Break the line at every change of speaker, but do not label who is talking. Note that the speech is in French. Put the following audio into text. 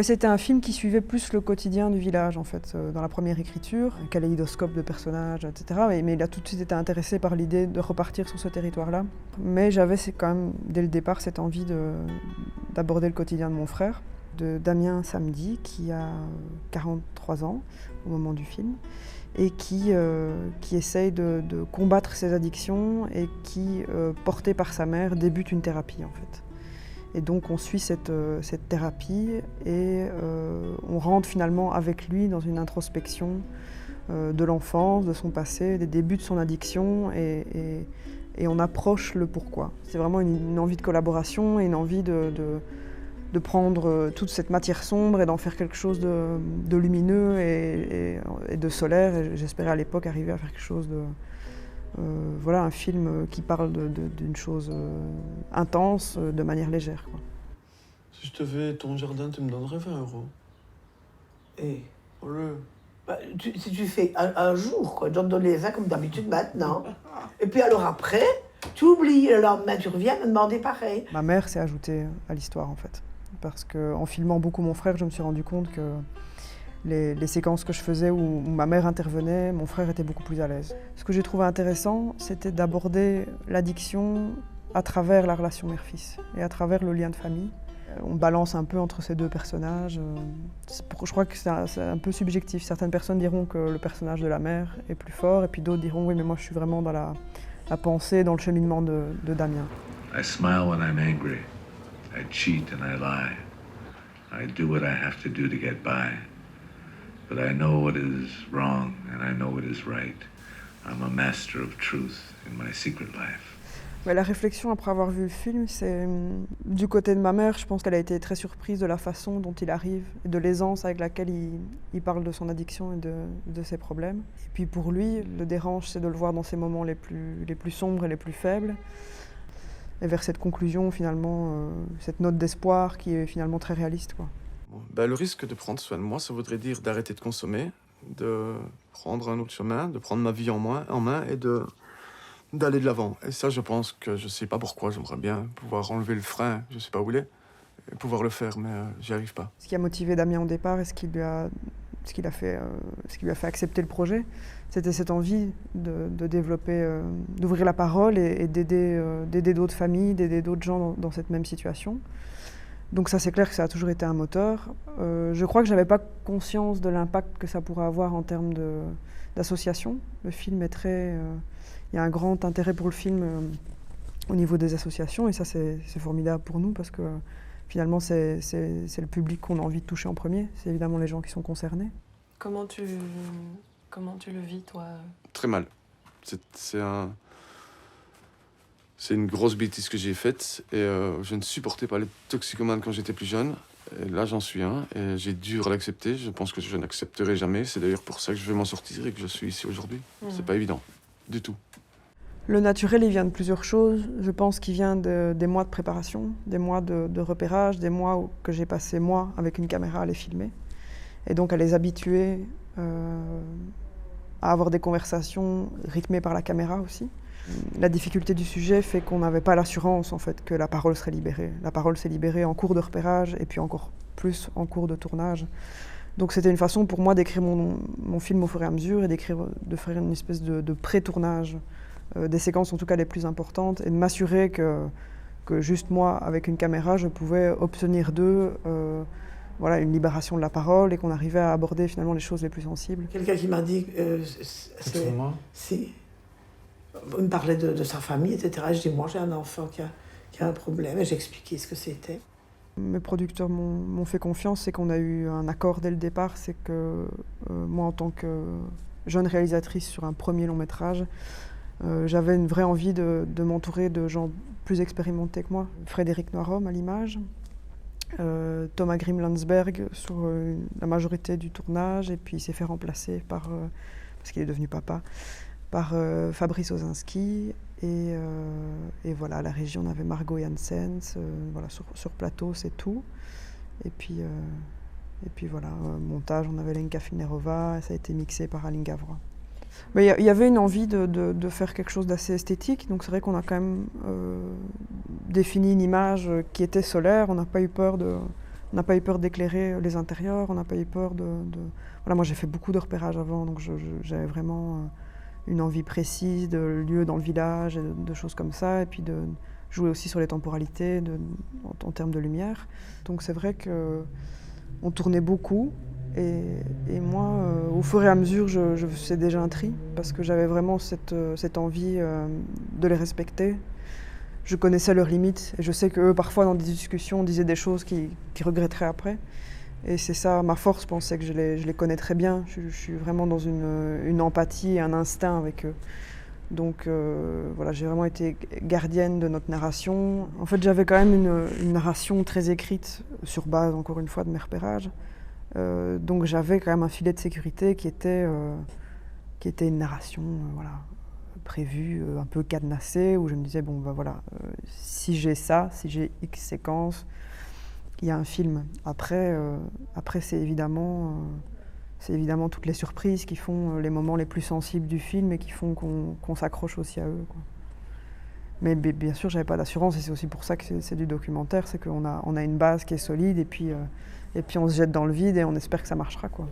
C'était un film qui suivait plus le quotidien du village, en fait, dans la première écriture, un kaléidoscope de personnages, etc. Mais il a tout de suite été intéressé par l'idée de repartir sur ce territoire-là. Mais j'avais quand même, dès le départ, cette envie d'aborder le quotidien de mon frère, de Damien Samedi, qui a 43 ans au moment du film, et qui essaye de combattre ses addictions et qui, porté par sa mère, débute une thérapie, en fait. Et donc on suit cette thérapie et on rentre finalement avec lui dans une introspection de l'enfance, de son passé, des débuts de son addiction et on approche le pourquoi. C'est vraiment une envie de collaboration et une envie de prendre toute cette matière sombre et d'en faire quelque chose de lumineux et de solaire. Et j'espérais à l'époque arriver à faire quelque chose de... un film qui parle d'une chose intense de manière légère, quoi.
Si je te fais ton jardin, tu me donnerais 20 €.
Et
Allez.
si tu fais un jour, quoi, je te donne les 20 comme d'habitude maintenant. Et puis alors après, tu oublies, le lendemain tu reviens me demander pareil.
Ma mère s'est ajoutée à l'histoire, en fait. Parce qu'en filmant beaucoup mon frère, je me suis rendu compte que les séquences que je faisais où ma mère intervenait, mon frère était beaucoup plus à l'aise. Ce que j'ai trouvé intéressant, c'était d'aborder l'addiction à travers la relation mère-fils et à travers le lien de famille. On balance un peu entre ces deux personnages. Je crois que c'est un peu subjectif. Certaines personnes diront que le personnage de la mère est plus fort, et puis d'autres diront oui, mais moi je suis vraiment dans la pensée, dans le cheminement de Damien.
I smile when I'm angry. I cheat and I lie. I do what I have to do to get by. But I know what is wrong and I know what is right. I'm a master of truth in my secret life.
Mais la réflexion après avoir vu le film, c'est du côté de ma mère, je pense qu'elle a été très surprise de la façon dont il arrive et de l'aisance avec laquelle il parle de son addiction et de ses problèmes. Et puis pour lui, le dérange, c'est de le voir dans ses moments les plus sombres et les plus faibles. Et vers cette conclusion, finalement, cette note d'espoir qui est finalement très réaliste, quoi.
Le risque de prendre soin de moi, ça voudrait dire d'arrêter de consommer, de prendre un autre chemin, de prendre ma vie en main et d'aller de l'avant. Et ça, je pense que je sais pas pourquoi, j'aimerais bien pouvoir enlever le frein, je sais pas où il est, et pouvoir le faire, mais j'y arrive pas.
Ce qui a motivé Damien au départ et ce qui lui a fait accepter le projet, c'était cette envie de développer, d'ouvrir la parole et d'aider d'autres familles, d'aider d'autres gens dans cette même situation. Donc ça, c'est clair que ça a toujours été un moteur. Je crois que je n'avais pas conscience de l'impact que ça pourrait avoir en termes d'association. Le film est très... il y a un grand intérêt pour le film au niveau des associations, et ça, c'est formidable pour nous, parce que finalement, c'est le public qu'on a envie de toucher en premier. C'est évidemment les gens qui sont concernés.
Comment tu le vis, toi?
Très mal. C'est une grosse bêtise que j'ai faite et je ne supportais pas les toxicomanes quand j'étais plus jeune. Et là, j'en suis un et j'ai dû l'accepter. Je pense que je n'accepterai jamais. C'est d'ailleurs pour ça que je vais m'en sortir et que je suis ici aujourd'hui. C'est pas évident, du tout.
Le naturel, il vient de plusieurs choses. Je pense qu'il vient des mois de préparation, des mois de repérage, des mois que j'ai passé, moi, avec une caméra à les filmer. Et donc à les habituer à avoir des conversations rythmées par la caméra aussi. La difficulté du sujet fait qu'on n'avait pas l'assurance en fait, que la parole serait libérée. La parole s'est libérée en cours de repérage et puis encore plus en cours de tournage. Donc c'était une façon pour moi d'écrire mon film au fur et à mesure et de faire une espèce de pré-tournage, des séquences en tout cas les plus importantes, et de m'assurer que juste moi, avec une caméra, je pouvais obtenir d'eux une libération de la parole et qu'on arrivait à aborder finalement les choses les plus sensibles.
Quelqu'un qui m'a dit...
C'est moi.
Si. Il me parlait de sa famille, etc. Et je dis, moi j'ai un enfant qui a un problème, et j'ai expliqué ce que c'était.
Mes producteurs m'ont fait confiance, c'est qu'on a eu un accord dès le départ, c'est que moi en tant que jeune réalisatrice sur un premier long métrage, j'avais une vraie envie de m'entourer de gens plus expérimentés que moi. Frédéric Noirom à l'image, Thomas Grimm-Landsberg sur la majorité du tournage, et puis il s'est fait remplacer parce qu'il est devenu papa, par Fabrice Ozinski, et voilà, à la régie on avait Margot Janssens, sur plateau c'est tout, et puis voilà, montage on avait Lenka Finerova, ça a été mixé par Aline Gavrois. Mais il y avait une envie de faire quelque chose d'assez esthétique, donc c'est vrai qu'on a quand même défini une image qui était solaire, on n'a pas eu peur de On n'a pas eu peur d'éclairer les intérieurs, on n'a pas eu peur de... Voilà, moi j'ai fait beaucoup de repérage avant, donc j'avais vraiment une envie précise de lieux dans le village, et de choses comme ça, et puis de jouer aussi sur les temporalités en termes de lumière. Donc c'est vrai qu'on tournait beaucoup, et moi, au fur et à mesure, je faisais déjà un tri, parce que j'avais vraiment cette envie de les respecter. Je connaissais leurs limites, et je sais qu'eux, parfois, dans des discussions, disaient des choses qu'ils regretteraient après. Et c'est ça, ma force, je pensais que je les connais très bien. Je suis vraiment dans une empathie et un instinct avec eux. Donc voilà, j'ai vraiment été gardienne de notre narration. En fait, j'avais quand même une narration très écrite, sur base, encore une fois, de mes repérages. Donc j'avais quand même un filet de sécurité qui était une narration voilà, prévue, un peu cadenassée, où je me disais, bon, ben voilà, si j'ai ça, si j'ai X séquences, il y a un film. Après c'est évidemment toutes les surprises qui font les moments les plus sensibles du film et qui font qu'on s'accroche aussi à eux, quoi. Mais bien sûr, j'avais pas d'assurance, et c'est aussi pour ça que c'est du documentaire, c'est qu'on a une base qui est solide, et puis on se jette dans le vide et on espère que ça marchera, quoi.